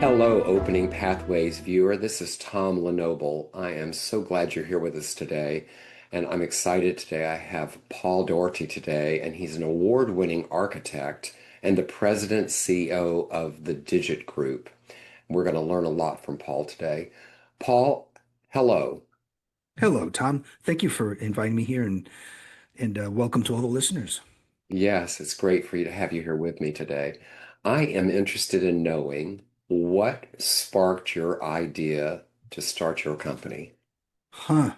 Hello, Opening Pathways viewer. This is Tom Lenoble. I am so glad you're here with us today, and I'm excited today. I have Paul Doherty today, and he's an award-winning architect and the president CEO of the Digit Group. We're going to learn a lot from Paul today. Paul, hello. Hello, Tom. Thank you for inviting me here and welcome to all the listeners. Yes, it's great for you to have you here with me today. I am interested in knowing what sparked your idea to start your company. Huh.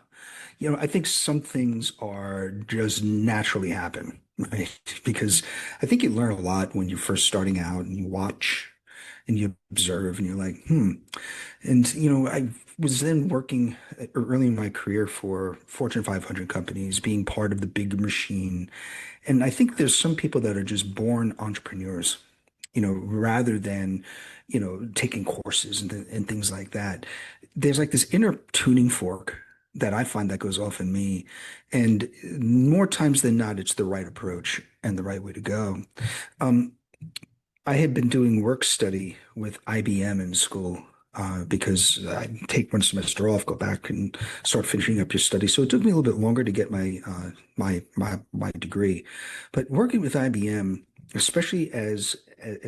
I think some things are just naturally happen, right? Because I think you learn a lot when you're first starting out and you watch and you observe and you're like, And, I was then working early in my career for Fortune 500 companies, being part of the big machine. And I think there's some people that are just born entrepreneurs, rather than, taking courses and things like that. There's like this inner tuning fork that I find that goes off in me. And more times than not, it's the right approach and the right way to go. Um, I had been doing work study with IBM in school because I take one semester off, go back and start finishing up your study. So it took me a little bit longer to get my degree. But working with IBM, especially as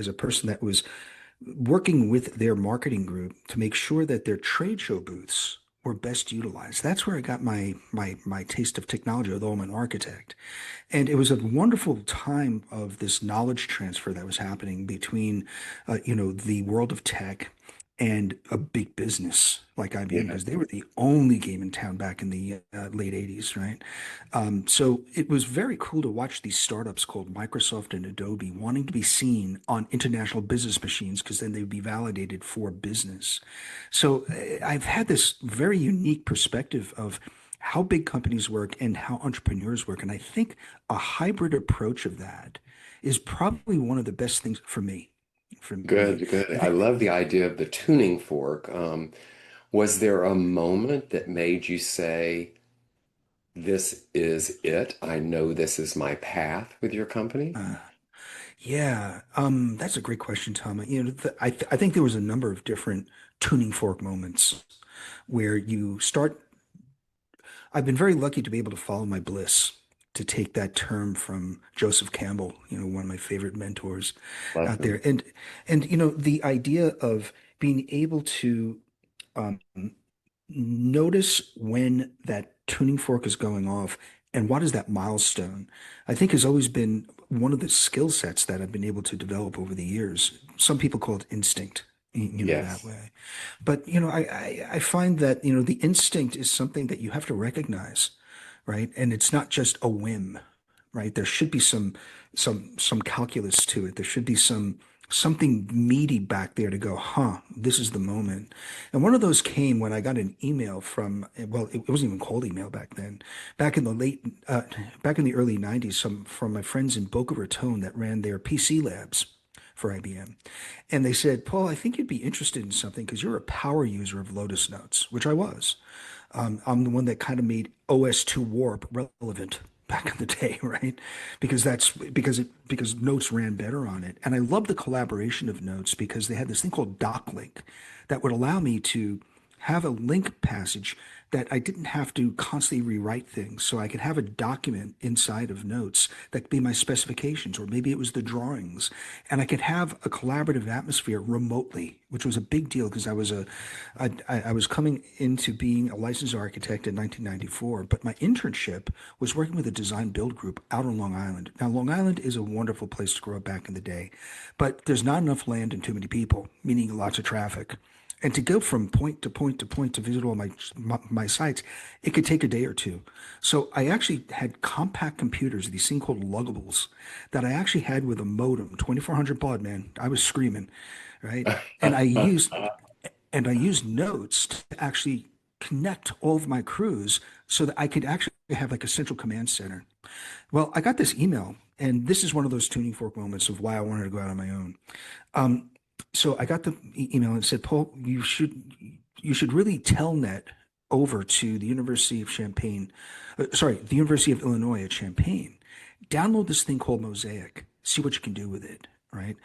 a person that was working with their marketing group to make sure that their trade show booths were best utilized. That's where I got my taste of technology, although I'm an architect. And it was a wonderful time of this knowledge transfer that was happening between, the world of tech and a big business like IBM, Yeah. because they were the only game in town back in the late 80s, right? So it was very cool to watch these startups called Microsoft and Adobe wanting to be seen on international business machines because then they would be validated for business. So I've had this very unique perspective of how big companies work and how entrepreneurs work. And I think a hybrid approach of that is probably one of the best things for me. For me, Good, good. I I think love the idea of the tuning fork. Was there a moment that made you say, this is it? I know this is my path with your company? uh, yeah, that's a great question, Tom. I think there was a number of different tuning fork moments where you start. I've been very lucky to be able to follow my bliss, to take that term from Joseph Campbell, one of my favorite mentors Love out there. him. And the idea of being able to um, notice when that tuning fork is going off and what is that milestone, I think has always been one of the skill sets that I've been able to develop over the years. Some people call it instinct, that Yes. way. But, I find that, the instinct is something that you have to recognize, right? And it's not just a whim, right? There should be some calculus to it. There should be something meaty back there to go, huh, this is the moment. And one of those came when I got an email from, well, it wasn't even called email back then. Back in the back in the early 90s, some from my friends in Boca Raton that ran their PC labs for IBM. And they said, Paul, I think you'd be interested in something because you're a power user of Lotus Notes, which I was. I'm the one that kind of made OS2 Warp relevant back in the day, right? Because Notes ran better on it. And I love the collaboration of Notes because they had this thing called DocLink that would allow me to have a link passage that I didn't have to constantly rewrite things. So I could have a document inside of Notes that could be my specifications, or maybe it was the drawings. And I could have a collaborative atmosphere remotely, which was a big deal because I was coming into being a licensed architect in 1994, but my internship was working with a design build group out on Long Island. Now, Long Island is a wonderful place to grow up back in the day, but there's not enough land and too many people, meaning lots of traffic. And to go from point to point to point to visit all my sites, it could take a day or two. So I actually had compact computers, these things called luggables, that I actually had with a modem, 2400 baud, man. I was screaming, right? And I used Notes to actually connect all of my crews so that I could actually have like a central command center. Well, I got this email, and this is one of those tuning fork moments of why I wanted to go out on my own. Um, so I got the email and it said, Paul, you should really telnet over to the University of Champaign, sorry, the University of Illinois at Champaign. Download this thing called Mosaic. See what you can do with it. right?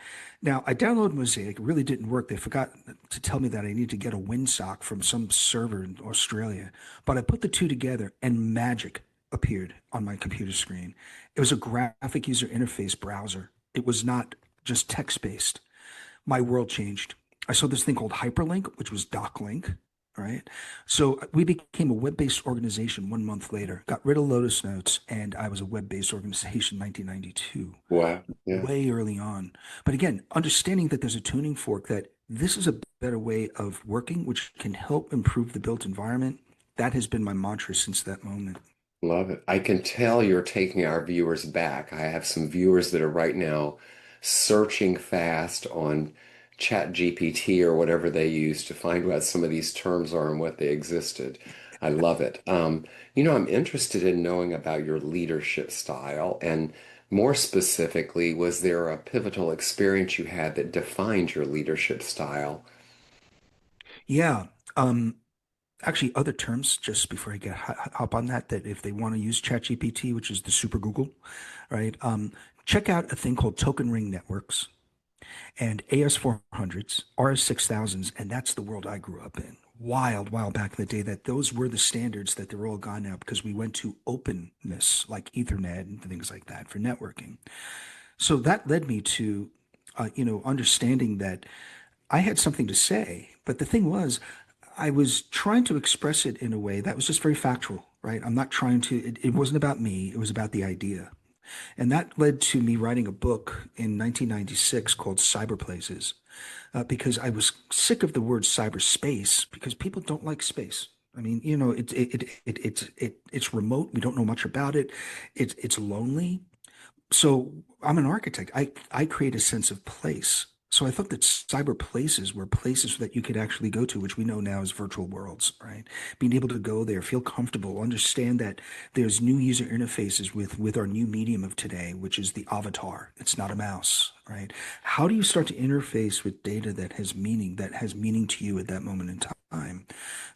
Now, I downloaded Mosaic. It really didn't work. They forgot to tell me that I need to get a windsock from some server in Australia. But I put the two together and magic appeared on my computer screen. It was a graphic user interface browser. It was not just text-based. My world changed. I saw this thing called hyperlink, which was doclink. Right. So we became a web-based organization 1 month later, got rid of Lotus Notes, and I was a web-based organization in 1992, Wow. Yeah. way early on. But again, understanding that there's a tuning fork, that this is a better way of working, which can help improve the built environment. That has been my mantra since that moment. Love it. I can tell you're taking our viewers back. I have some viewers that are right now searching fast on Chat GPT or whatever they use to find what some of these terms are and what they existed. I love it. I'm interested in knowing about your leadership style, and more specifically, was there a pivotal experience you had that defined your leadership style? Yeah. Actually, other terms, just before I get hop on that, that if they want to use ChatGPT, which is the super Google, right? Check out a thing called token ring networks and AS400s, RS6000s, and that's the world I grew up in. Wild, wild back in the day, that those were the standards, that they're all gone now because we went to openness like Ethernet and things like that for networking. So that led me to, understanding that I had something to say. But the thing was, I was trying to express it in a way that was just very factual, right? I'm not trying to, it wasn't about me, it was about the idea. And that led to me writing a book in 1996 called Cyberplaces, because I was sick of the word cyberspace because people don't like space. I mean, it's remote. We don't know much about it. It's lonely. So I'm an architect. I create a sense of place. So I thought that cyber places were places that you could actually go to, which we know now as virtual worlds, right? Being able to go there, feel comfortable, understand that there's new user interfaces with our new medium of today, which is the avatar. It's not a mouse, right? How do you start to interface with data that has meaning to you at that moment in time?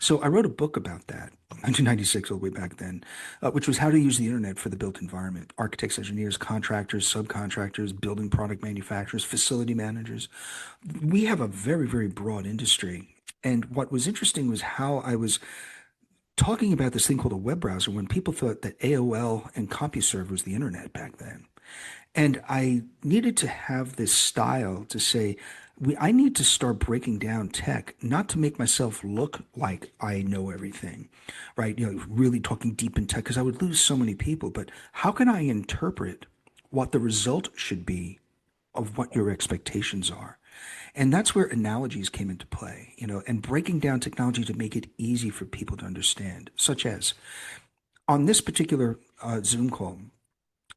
So I wrote a book about that, 1996, all the way back then, which was how to use the internet for the built environment. Architects, engineers, contractors, subcontractors, building product manufacturers, facility managers. We have a very, very broad industry. And what was interesting was how I was talking about this thing called a web browser when people thought that AOL and CompuServe was the internet back then. And I needed to have this style to say, I need to start breaking down tech, not to make myself look like I know everything, right? Really talking deep in tech, because I would lose so many people. But how can I interpret what the result should be of what your expectations are? And that's where analogies came into play, and breaking down technology to make it easy for people to understand, such as on this particular Zoom call,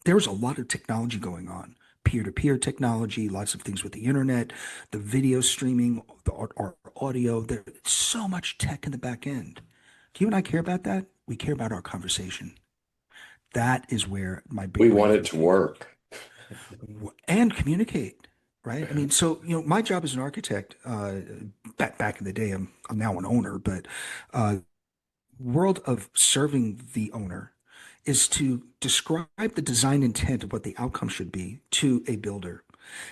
there's a lot of technology going on, peer-to-peer technology, lots of things with the internet, the video streaming, our audio. There's so much tech in the back end. Do you and I care about that? We care about our conversation. That is where my We big want it breakthrough to came. work. And communicate, right? I mean, so my job as an architect, back in the day, I'm now an owner, but uh, world of serving the owner is to describe the design intent of what the outcome should be to a builder.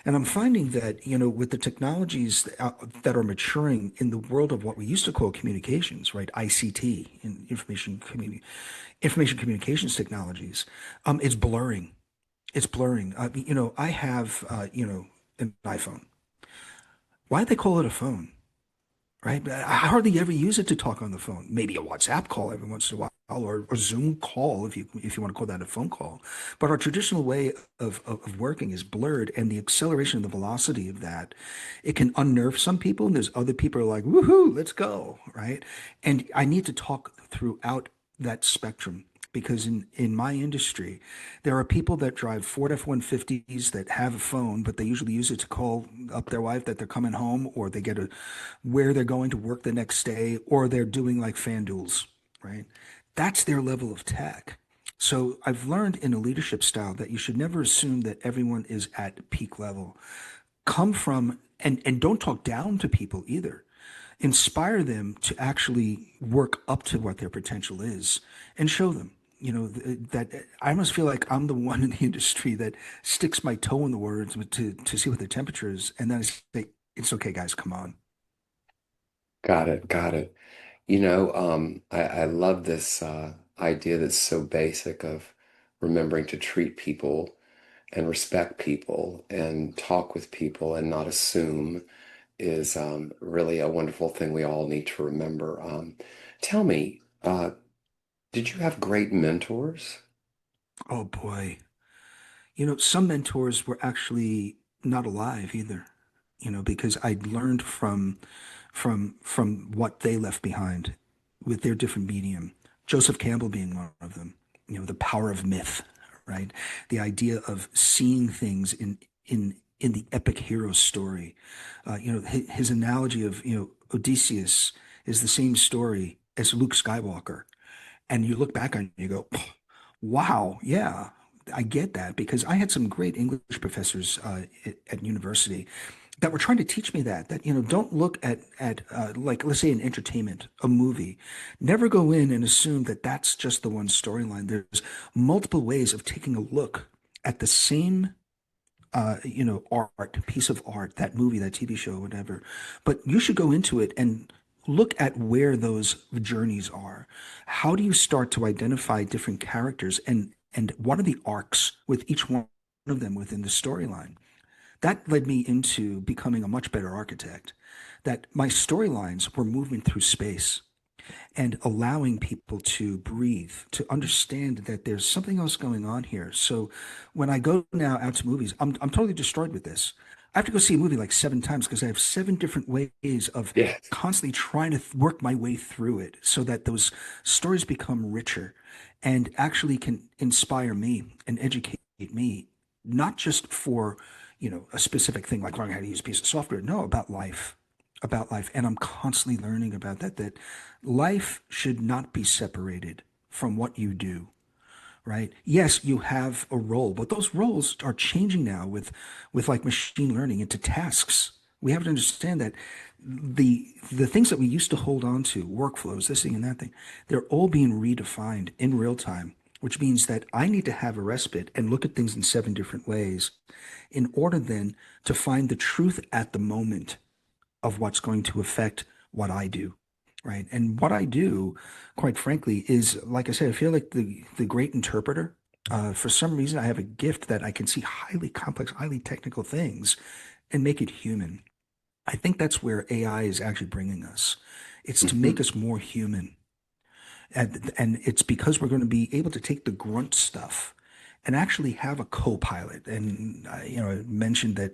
And I'm finding that, with the technologies that are maturing in the world of what we used to call communications, right? ICT, information communications technologies, it's blurring. It's blurring. I have, an iPhone. Why do they call it a phone? Right? I hardly ever use it to talk on the phone. Maybe a WhatsApp call every once in a while, or a Zoom call if you want to call that a phone call. But our traditional way of working is blurred, and the acceleration and the velocity of that, it can unnerve some people, and there's other people who are like, woohoo, let's go, right? And I need to talk throughout that spectrum. Because in my industry, there are people that drive Ford F-150s that have a phone, but they usually use it to call up their wife that they're coming home, or they get where they're going to work the next day, or they're doing like fan duels, right? That's their level of tech. So I've learned in a leadership style that you should never assume that everyone is at peak level. Come from and don't talk down to people either. Inspire them to actually work up to what their potential is and show them. that I almost feel like I'm the one in the industry that sticks my toe in the words to see what the temperature is, and then I say, "It's okay, guys, come on." Got it, got it. I love this idea that's so basic of remembering to treat people and respect people and talk with people and not assume is really a wonderful thing we all need to remember. Tell me, did you have great mentors? Oh boy. Some mentors were actually not alive either, because I'd learned from what they left behind with their different medium. Joseph Campbell being one of them, the power of myth, right? The idea of seeing things in the epic hero story. His analogy of, Odysseus is the same story as Luke Skywalker. And you look back on it and you go, wow, yeah, I get that because I had some great English professors at university that were trying to teach me that don't look at like let's say in entertainment, a movie, never go in and assume that that's just the one storyline. There's multiple ways of taking a look at the same piece of art, that movie, that TV show, whatever. But you should go into it and look at where those journeys are. How do you start to identify different characters and what are the arcs with each one of them within the storyline? That led me into becoming a much better architect. That my storylines were moving through space and allowing people to breathe, to understand that there's something else going on here. So when I go now out to movies, I'm totally destroyed with this. I have to go see a movie like 7 times because I have 7 different ways of Yes. constantly trying to work my way through it so that those stories become richer and actually can inspire me and educate me, not just for, a specific thing like learning how to use a piece of software. No, about life. And I'm constantly learning about that life should not be separated from what you do, right? Yes, you have a role, but those roles are changing now with like machine learning into tasks. We have to understand that the things that we used to hold on to, workflows, this thing and that thing, they're all being redefined in real time, which means that I need to have a respite and look at things in 7 different ways in order then to find the truth at the moment of what's going to affect what I do. Right. And what I do, quite frankly, is like I said, I feel like the great interpreter. For some reason, I have a gift that I can see highly complex, highly technical things and make it human. I think that's where AI is actually bringing us. It's to make Hmm. us more human. And it's because we're going to be able to take the grunt stuff and actually have a co-pilot. And I mentioned that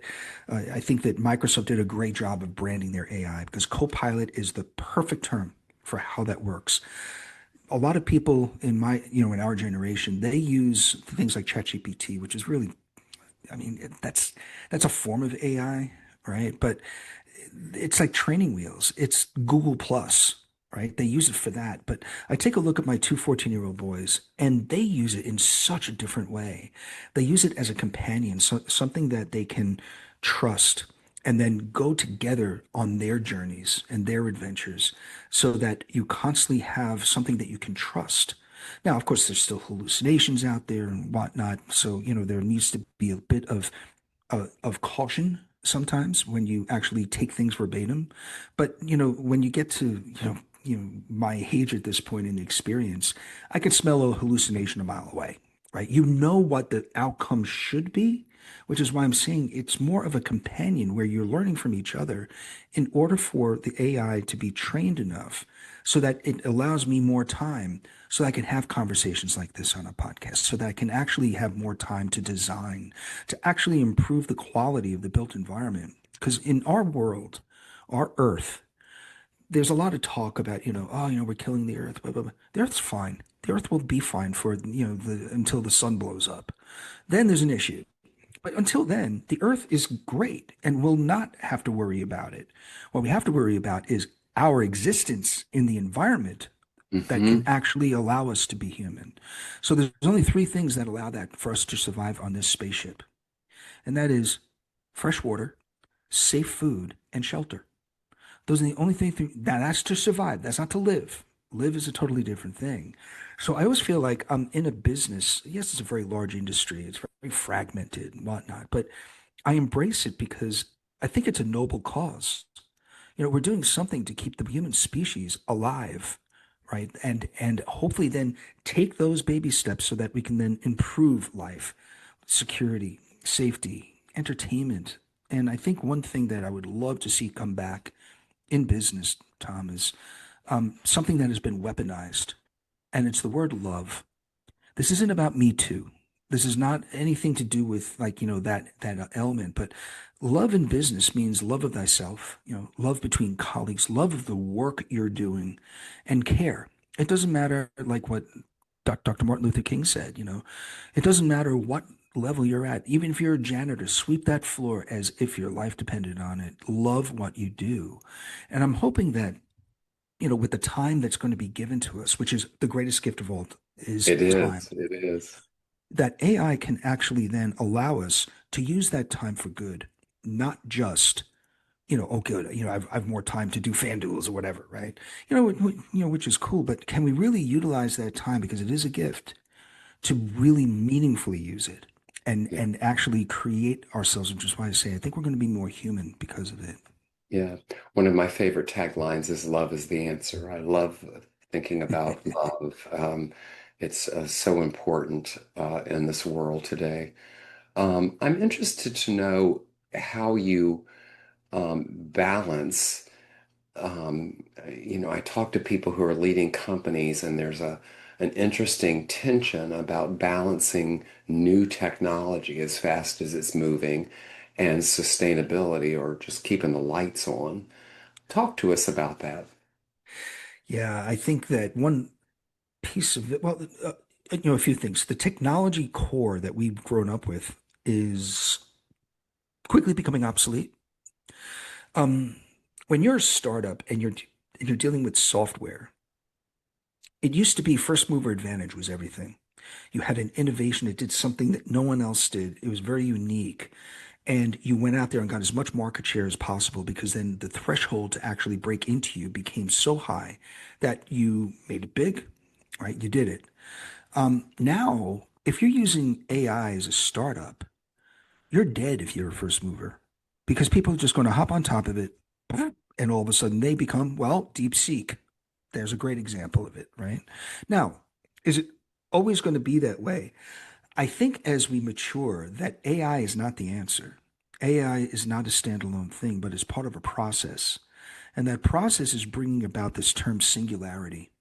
I think that Microsoft did a great job of branding their AI because co-pilot is the perfect term for how that works. A lot of people in our generation, they use things like ChatGPT, which is really, I mean, that's a form of AI, right? But it's like training wheels. It's Google Plus, right? They use it for that. But I take a look at my 2 14-year-old boys, and they use it in such a different way. They use it as a companion, something that they can trust and then go together on their journeys and their adventures so that you constantly have something that you can trust. Now, of course, there's still hallucinations out there and whatnot. So, there needs to be a bit of caution sometimes when you actually take things verbatim. But when you get to my age at this point in the experience, I could smell a hallucination a mile away, right? You know what the outcome should be, which is why I'm saying it's more of a companion where you're learning from each other in order for the AI to be trained enough so that it allows me more time so I can have conversations like this on a podcast, so that I can actually have more time to design, to actually improve the quality of the built environment. Because in our world, our Earth, there's a lot of talk about, oh, we're killing the Earth, blah, blah, blah. The Earth's fine. The Earth will be fine for, until the sun blows up. Then there's an issue. But until then, the Earth is great and we'll not have to worry about it. What we have to worry about is our existence in the environment that can Hmm. actually allow us to be human. So there's only 3 things that allow that for us to survive on this spaceship, and that is fresh water, safe food, and shelter. Those are the only things that's to survive. That's not to live. Live is a totally different thing. So I always feel like I'm in a business. Yes, it's a very large industry. It's very fragmented and whatnot, but I embrace it because I think it's a noble cause. We're doing something to keep the human species alive, right? And hopefully then take those baby steps so that we can then improve life, security, safety, entertainment. And I think one thing that I would love to see come back in business, Tom, is something that has been weaponized, and it's the word love. This isn't about Me Too. This is not anything to do with like, that element, but love in business means love of thyself, love between colleagues, love of the work you're doing, and care. It doesn't matter like what Dr. Martin Luther King said, it doesn't matter what level you're at. Even if you're a janitor, sweep that floor as if your life depended on it. Love what you do. And I'm hoping that, with the time that's going to be given to us, which is the greatest gift of all, is It time, is. It is. that AI can actually then allow us to use that time for good, not just, oh, good, I've more time to do fan duels or whatever, right? Which is cool, but can we really utilize that time because it is a gift to really meaningfully use it Yeah. and actually create ourselves, which is why I say I think we're going to be more human because of it. Yeah. One of my favorite taglines is love is the answer. I love thinking about love. It's so important in this world today. I'm interested to know how you balance. I talk to people who are leading companies, and there's an interesting tension about balancing new technology as fast as it's moving and sustainability or just keeping the lights on. Talk to us about that. Yeah, I think that one piece of it, well, a few things. The technology core that we've grown up with is quickly becoming obsolete. Um, when you're a startup and you're dealing with software, it used to be first mover advantage was everything. You had an innovation that did something that no one else did. It was very unique. And you went out there and got as much market share as possible because then the threshold to actually break into you became so high that you made it big, right? You did it. Now, if you're using AI as a startup, you're dead if you're a first mover because people are just going to hop on top of it and all of a sudden they become, well, deep seek. There's a great example of it, right? Now, is it always going to be that way? I think as we mature, that AI is not the answer. AI is not a standalone thing, but it's part of a process. And that process is bringing about this term singularity.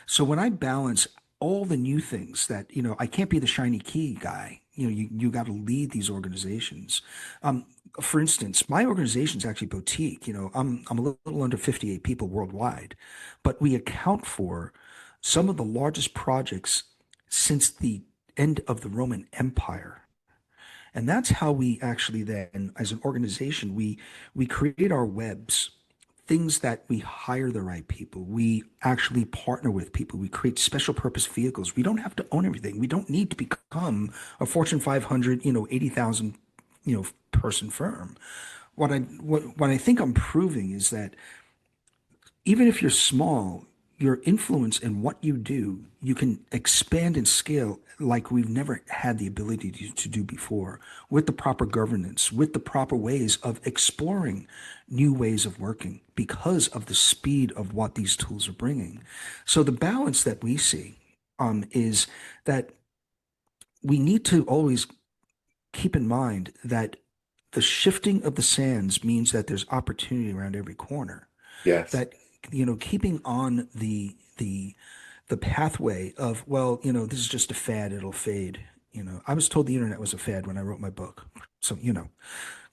So when I balance all the new things that, I can't be the shiny key guy. You got to lead these organizations. Um, for instance, my organization is actually boutique. I'm a little under 58 people worldwide, but we account for some of the largest projects since the end of the Roman Empire. And that's how we actually then, as an organization, we create our webs, things that we hire the right people. We actually partner with people. We create special purpose vehicles. We don't have to own everything. We don't need to become a Fortune 500, 80,000, person firm. What I think I'm proving is that even if you're small, your influence in what you do, you can expand and scale like we've never had the ability to do before with the proper governance, with the proper ways of exploring new ways of working because of the speed of what these tools are bringing. So the balance that we see is that we need to always keep in mind that the shifting of the sands means that there's opportunity around every corner Yes. that keeping on the pathway of, well, this is just a fad, it'll fade. I was told the internet was a fad when I wrote my book. So,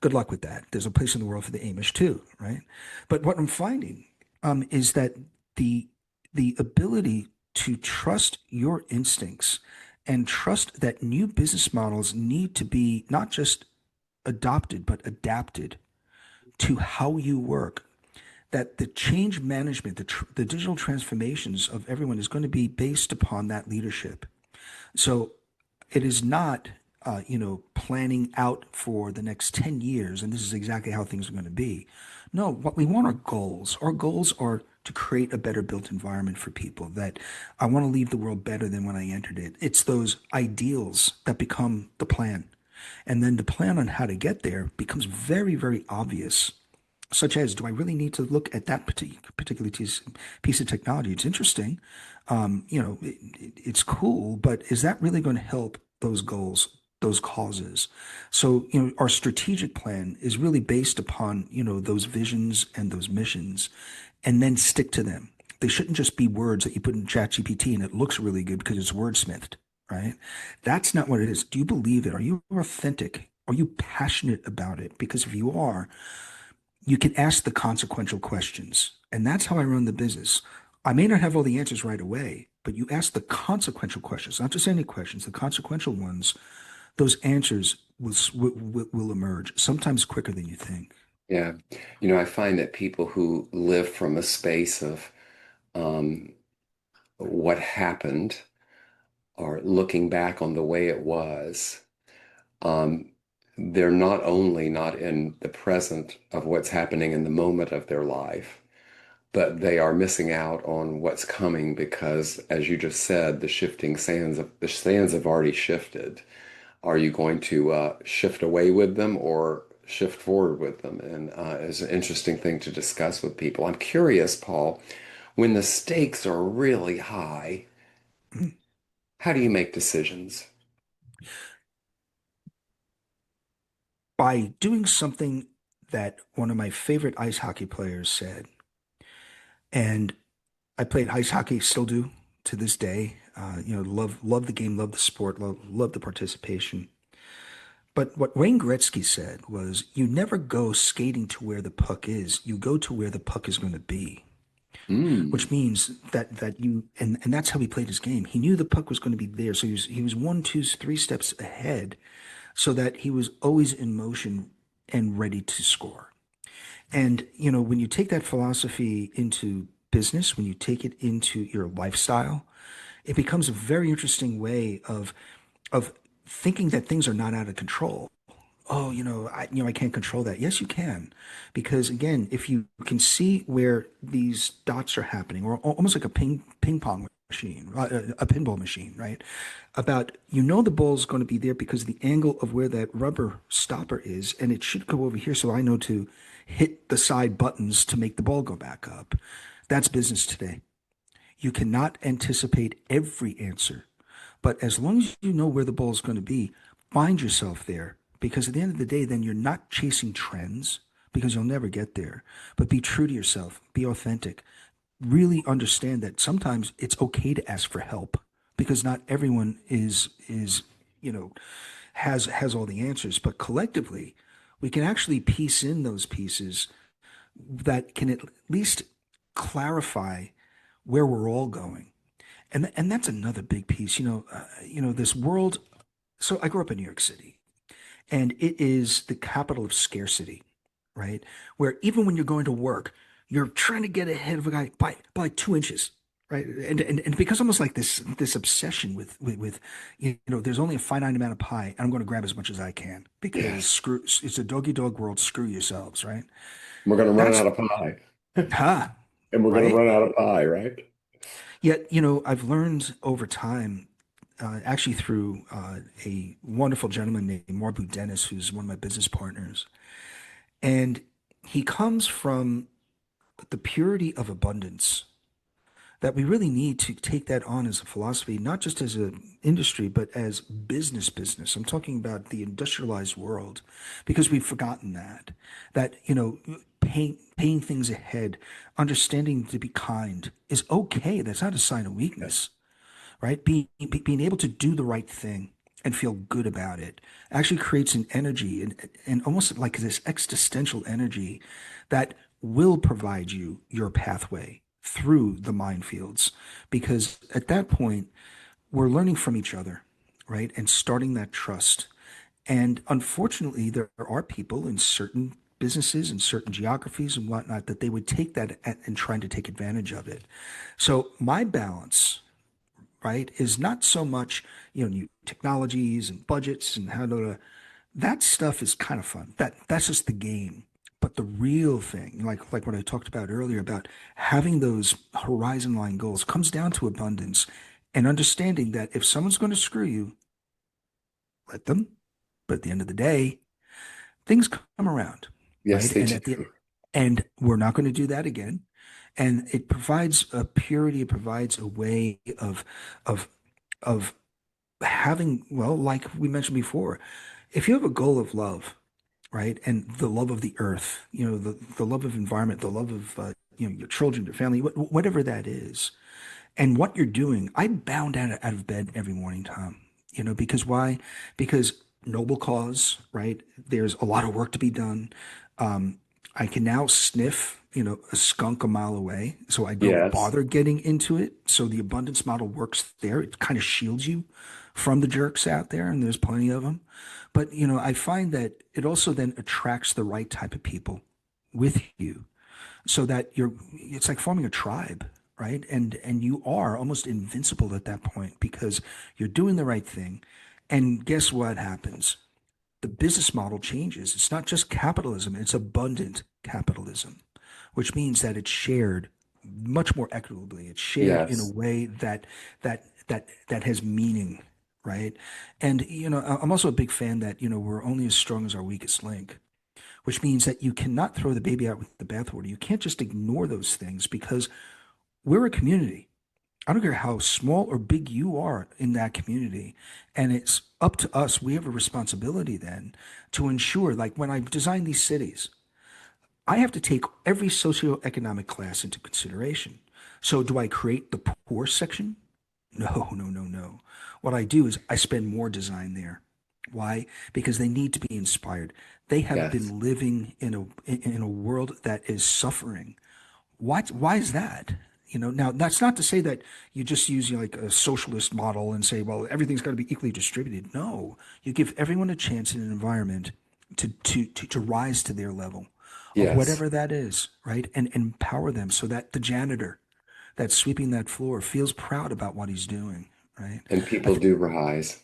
good luck with that. There's a place in the world for the Amish too, right? But what I'm finding is that the the ability to trust your instincts and trust that new business models need to be not just adopted but adapted to how you work, that the change management, the digital transformations of everyone is going to be based upon that leadership. So it is not, planning out for the next 10 years, and this is exactly how things are going to be. No, what we want are goals. Our goals are to create a better built environment for people, that I want to leave the world better than when I entered it. It's those ideals that become the plan. And then the plan on how to get there becomes very, very obvious, such as, do I really need to look at that particular piece of technology? It's interesting. It's cool, but is that really going to help those goals, those causes? So, our strategic plan is really based upon, those visions and those missions, and then stick to them. They shouldn't just be words that you put in ChatGPT and it looks really good because it's wordsmithed, right? That's not what it is. Do you believe it? Are you authentic? Are you passionate about it? Because if you are, you can ask the consequential questions. And that's how I run the business. I may not have all the answers right away, but you ask the consequential questions, not just any questions, the consequential ones, those answers will emerge, sometimes quicker than you think. Yeah. I find that people who live from a space of um, what happened or looking back on the way it was, um, they're not only not in the present of what's happening in the moment of their life, but they are missing out on what's coming because, as you just said, the sands have already shifted. Are you going to shift away with them or shift forward with them? And it's an interesting thing to discuss with people. I'm curious, Paul, when the stakes are really high, how do you make decisions? By doing something that one of my favorite ice hockey players said, and I played ice hockey, still do to this day. Love the game, love the sport, love the participation. But what Wayne Gretzky said was, you never go skating to where the puck is. You go to where the puck is going to be, Mm, which means that you and that's how he played his game. He knew the puck was going to be there, so he was one, two, three steps ahead, so that he was always in motion and ready to score. And when you take that philosophy into business, when you take it into your lifestyle, it becomes a very interesting way of thinking that things are not out of control. Oh, I can't control that. Yes, you can, because again, if you can see where these dots are happening, or almost like a ping pong machine, a pinball machine, right? About, the ball's going to be there because of the angle of where that rubber stopper is, and it should go over here, so I know to hit the side buttons to make the ball go back up. That's business today. You cannot anticipate every answer, but as long as you know where the ball is going to be, find yourself there. Because at the end of the day, then you're not chasing trends because you'll never get there. But be true to yourself, be authentic. Really understand that sometimes it's okay to ask for help because not everyone is you know has all the answers. But collectively, we can actually piece in those pieces that can at least clarify where we're all going. And that's another big piece. This world. So I grew up in New York City, and it is the capital of scarcity, right? Where even when you're going to work, you're trying to get ahead of a guy by like 2 inches, right? And it becomes almost like this obsession with there's only a finite amount of pie, and I'm going to grab as much as I can because yes. screw, it's a doggy dog world. Screw yourselves, right? We're going to run That's out of pie. And we're going to right. run out of pie, right? Yet, I've learned over time, actually through a wonderful gentleman named Marbu Dennis, who's one of my business partners. And he comes from the purity of abundance, that we really need to take that on as a philosophy, not just as an industry, but as business. I'm talking about the industrialized world, because we've forgotten that paying things ahead, understanding to be kind is okay. That's not a sign of Yes. weakness, right? Being able to do the right thing and feel good about it actually creates an energy, and almost like this existential energy that will provide you your pathway through the minefields. Because at that point, we're learning from each other, right? And starting that trust. And unfortunately, there are people in certain businesses and certain geographies and whatnot that they would take that and trying to take advantage of it. So my balance, right, is not so much, new technologies and budgets and how to, that stuff is kind of fun. That's just the game. But the real thing, like what I talked about earlier about having those horizon line goals, comes down to abundance and understanding that if someone's going to screw you, let them. But at the end of the day, things come around, Yes, right? they And do. at the and we're not going to do that again. And it provides a purity, it provides a way of of having, well, like we mentioned before, if you have a goal of love, right? And the love of the earth, the love of environment, the love of your children, your family, whatever that is, and what you're doing. I bound out of bed every morning, Tom. Because why? Because noble cause, right? There's a lot of work to be done. Um, I can now sniff, a skunk a mile away, so I don't Yes. bother getting into it. So the abundance model works there. It kind of shields you from the jerks out there, and there's plenty of them. But, I find that it also then attracts the right type of people with you so that it's like forming a tribe, right? And you are almost invincible at that point because you're doing the right thing. And guess what happens? The business model changes. It's not just capitalism, it's abundant capitalism, which means that it's shared much more equitably. It's shared in a Yes. way that has meaning, right? And I'm also a big fan that, we're only as strong as our weakest link, which means that you cannot throw the baby out with the bathwater. You can't just ignore those things because we're a community. I don't care how small or big you are in that community. And it's up to us. We have a responsibility then to ensure, like when I design these cities, I have to take every socioeconomic class into consideration. So do I create the poor section? No, no, no, no. What I do is I spend more design there. Why? Because they need to be inspired. They have Yes. been living in a world that is suffering. Why is that? Now that's not to say that you just use like a socialist model and say, well, everything's got to be equally distributed. No, you give everyone a chance in an environment to rise to their level of Yes. whatever that is, right? And empower them so that the janitor that's sweeping that floor feels proud about what he's doing, right? And I people th- do rise.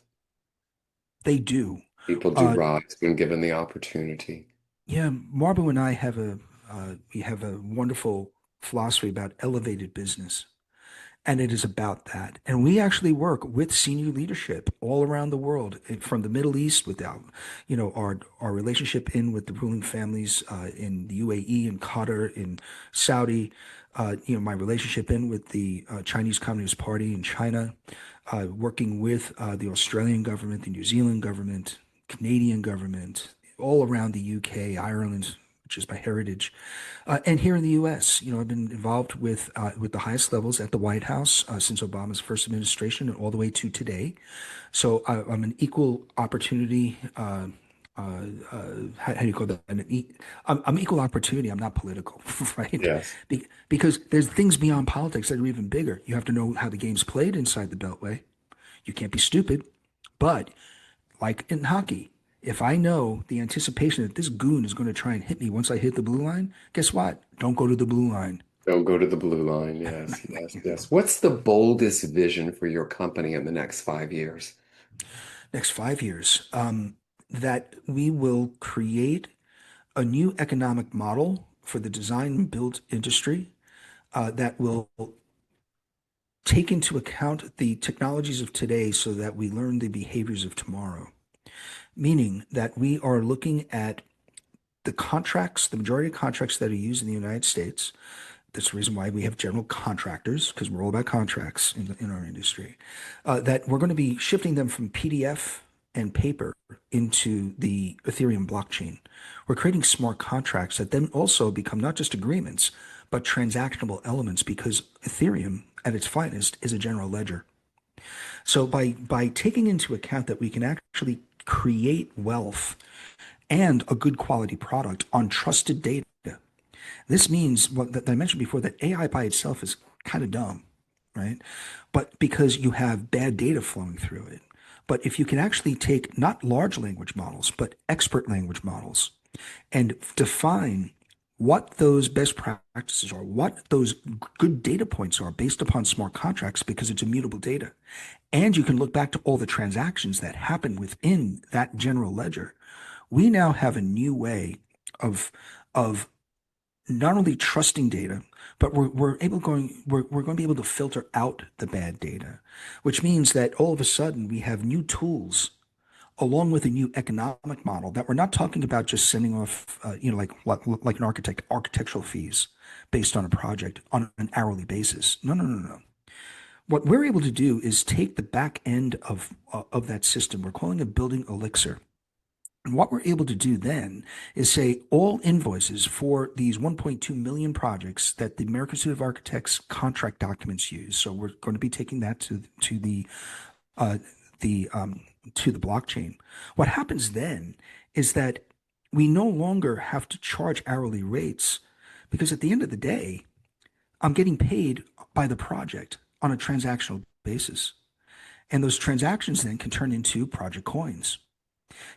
they do. People do Uh, rise when given the opportunity. yeah, Marbo and I have we have a wonderful philosophy about elevated business. And it is about that. And we actually work with senior leadership all around the world, from the Middle East with our relationship in with the ruling families in the UAE and Qatar, in Saudi, my relationship in with the Chinese Communist Party in China, working with the Australian government, the New Zealand government, Canadian government, all around the UK, Ireland, which is my heritage. And here in the U.S., I've been involved with the highest levels at the White House since Obama's first administration and all the way to today. So I'm an equal opportunity. How do you call that? I'm equal opportunity. I'm not political, right? Yes. Because there's things beyond politics that are even bigger. You have to know how the game's played inside the Beltway. You can't be stupid, but like in hockey, if I know the anticipation that this goon is going to try and hit me once I hit the blue line, guess what? Don't go to the blue line. Don't go to the blue line. Yes, yes, yes. What's the boldest vision for your company in the next 5 years? Next 5 years, that we will create a new economic model for the design and build industry that will take into account the technologies of today so that we learn the behaviors of tomorrow. Meaning that we are looking at the contracts, the majority of contracts that are used in the United States. That's the reason why we have general contractors, because we're all about contracts in our industry. That we're going to be shifting them from PDF and paper into the Ethereum blockchain. We're creating smart contracts that then also become not just agreements, but transactionable elements because Ethereum at its finest is a general ledger. So by taking into account that we can actually create wealth and a good quality product on trusted data, this means what that I mentioned before that AI by itself is kind of dumb, right? But because you have bad data flowing through it. But if you can actually take not large language models, but expert language models and define what those best practices are, what those good data points are based upon smart contracts because it's immutable data. And you can look back to all the transactions that happen within that general ledger. We now have a new way of of not only trusting data, but we're going to be able to filter out the bad data, which means that all of a sudden we have new tools along with a new economic model that we're not talking about just sending off, like an architectural fees based on a project on an hourly basis. No, no, no, no. What we're able to do is take the back end of that system. We're calling it building elixir. And what we're able to do then is say all invoices for these 1.2 million projects that the American Institute of Architects contract documents use. So we're going to be taking that uh, the to the blockchain. What happens then is that we no longer have to charge hourly rates because at the end of the day, I'm getting paid by the project on a transactional basis. And those transactions then can turn into project coins,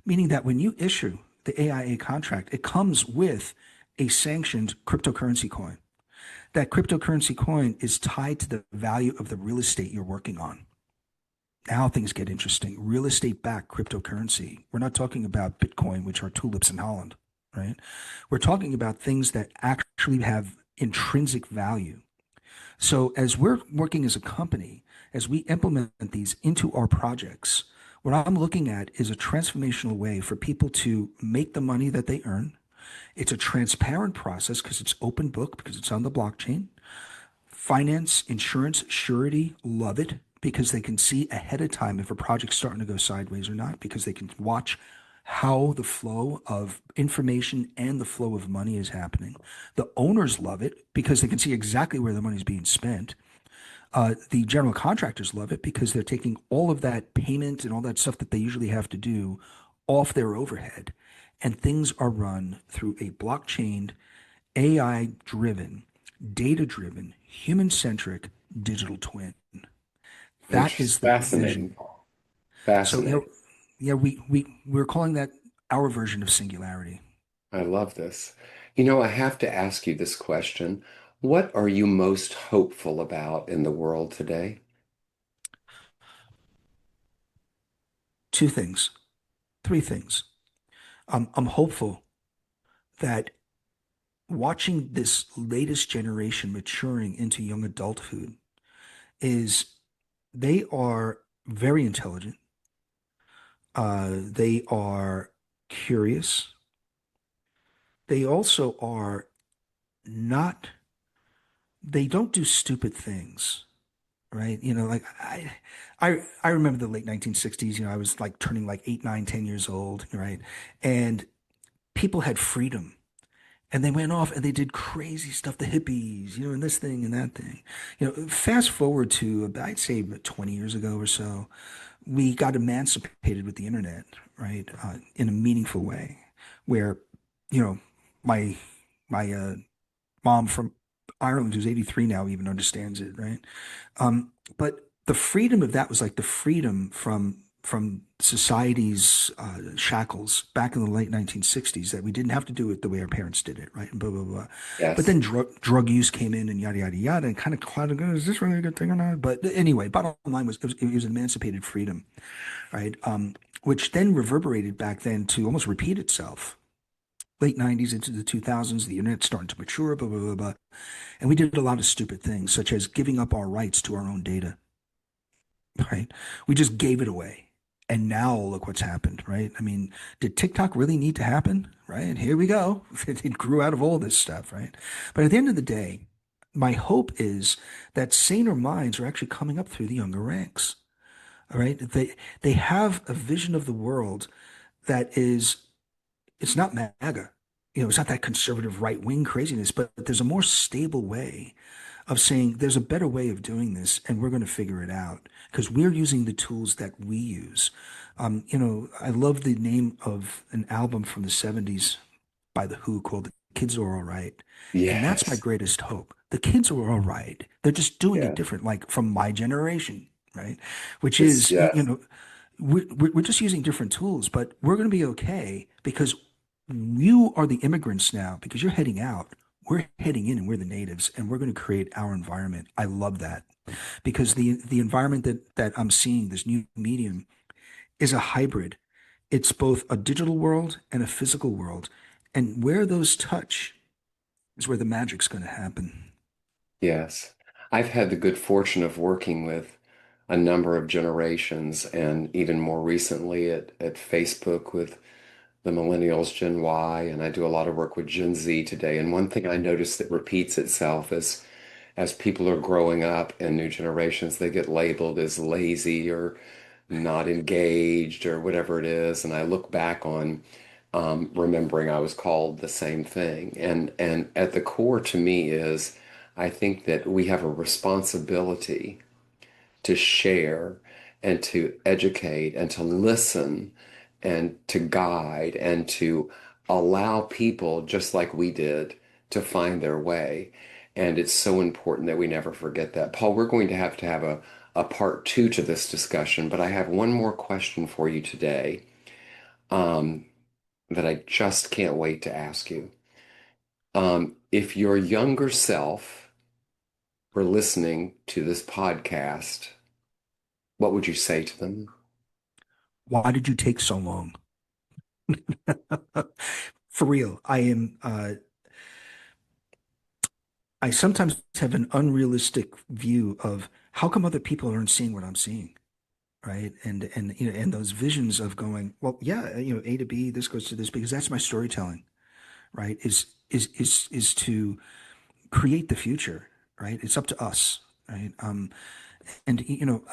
meaning that when you issue the AIA contract, it comes with a sanctioned cryptocurrency coin. That cryptocurrency coin is tied to the value of the real estate you're working on. Now things get interesting. Real estate backed cryptocurrency. We're not talking about Bitcoin, which are tulips in Holland, right? We're talking about things that actually have intrinsic value. So as we're working as a company, as we implement these into our projects, what I'm looking at is a transformational way for people to make the money that they earn. It's a transparent process because it's open book, because it's on the blockchain. Finance, insurance, surety love it because they can see ahead of time if a project's starting to go sideways or not, because they can watch how the flow of information and the flow of money is happening. The owners love it because they can see exactly where the money is being spent. The general contractors love it because they're taking all of that payment and all that stuff that they usually have to do off their overhead. And things are run through a blockchain, AI driven, data driven, human centric digital twin. That is the Fascinating, vision. Paul. So, Fascinating. we're calling that our version of singularity. I love this. I have to ask you this question. What are you most hopeful about in the world today? Two things, three things. I'm hopeful that watching this latest generation maturing into young adulthood is they are very intelligent. They are curious. They also are not, they don't do stupid things, right? I remember the late 1960s, I was like turning like 8, 9, 10 years old, right? And people had freedom and they went off and they did crazy stuff, the hippies, and this thing and that thing. Fast forward to, I'd say about 20 years ago or so, we got emancipated with the internet, right? In a meaningful way, where, you know, my my mom from Ireland, who's 83 now, even understands it, right? But the freedom of that was like the freedom from society's shackles back in the late 1960s, that we didn't have to do it the way our parents did it, right? And blah blah blah. But Yes. then drug use came in and yada yada yada, and kind of clouded. Is this really a good thing or not? But anyway, bottom line was it was emancipated freedom, right? Which then reverberated back then to almost repeat itself. Late 90s into the 2000s, the internet starting to mature, blah blah blah blah, and we did a lot of stupid things, such as giving up our rights to our own data, right? We just gave it away. And now look what's happened, right? I mean, did TikTok really need to happen, right? And here we go. It grew out of all this stuff, right? But at the end of the day, my hope is that saner minds are actually coming up through the younger ranks, all right? They have a vision of the world that is, it's not MAGA. It's not that conservative right wing craziness, but there's a more stable way of saying there's a better way of doing this, and we're going to figure it out because we're using the tools that we use. I love the name of an album from the 70s by The Who called The Kids Are All Right. And that's my Yes. greatest hope. The kids are all right. They're just doing it Yeah. different, like from my generation, right? Which It's is, yes. we're just using different tools, but we're going to be okay because you are the immigrants now because you're heading out. We're heading in and we're the natives and we're going to create our environment. I love that because the environment that I'm seeing, this new medium, is a hybrid. It's both a digital world and a physical world. And where those touch is where the magic's going to happen. Yes. I've had the good fortune of working with a number of generations and even more recently at Facebook with the millennials, Gen Y, and I do a lot of work with Gen Z today. And one thing I notice that repeats itself is as people are growing up and new generations, they get labeled as lazy or not engaged or whatever it is. And I look back on remembering I was called the same thing. And at the core to me is I think that we have a responsibility to share and to educate and to listen and to guide and to allow people just like we did to find their way. And it's so important that we never forget that. Paul, we're going to have a part two to this discussion, but I have one more question for you today um, that I just can't wait to ask you. If your younger self were listening to this podcast, what would you say to them? Why did you take so long? For real, I sometimes have an unrealistic view of how come other people aren't seeing what I'm seeing, right? And those visions of going, well, yeah, A to B, this goes to this because that's my storytelling, right? Is to create the future, right? It's up to us, right? And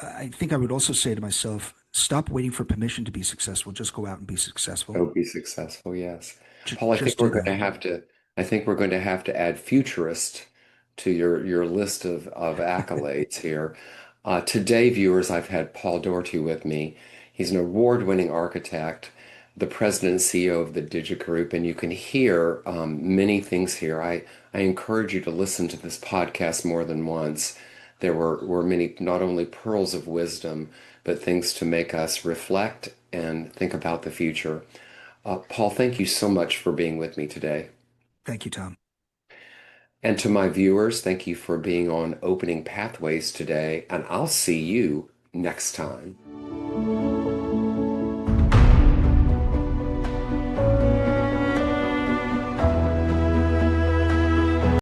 I think I would also say to myself, stop waiting for permission to be successful. Just go out and be successful. Oh, be successful, yes. Paul, Just do that. I think we're going to have to add futurist to your list of accolades here. Today, viewers, I've had Paul Doherty with me. He's an award-winning architect, the president and CEO of the Digit Group, and you can hear many things here. I encourage you to listen to this podcast more than once. Were many, not only pearls of wisdom, but things to make us reflect and think about the future. Paul, thank you so much for being with me today. Thank you, Tom. And to my viewers, thank you for being on Opening Pathways today, and I'll see you next time.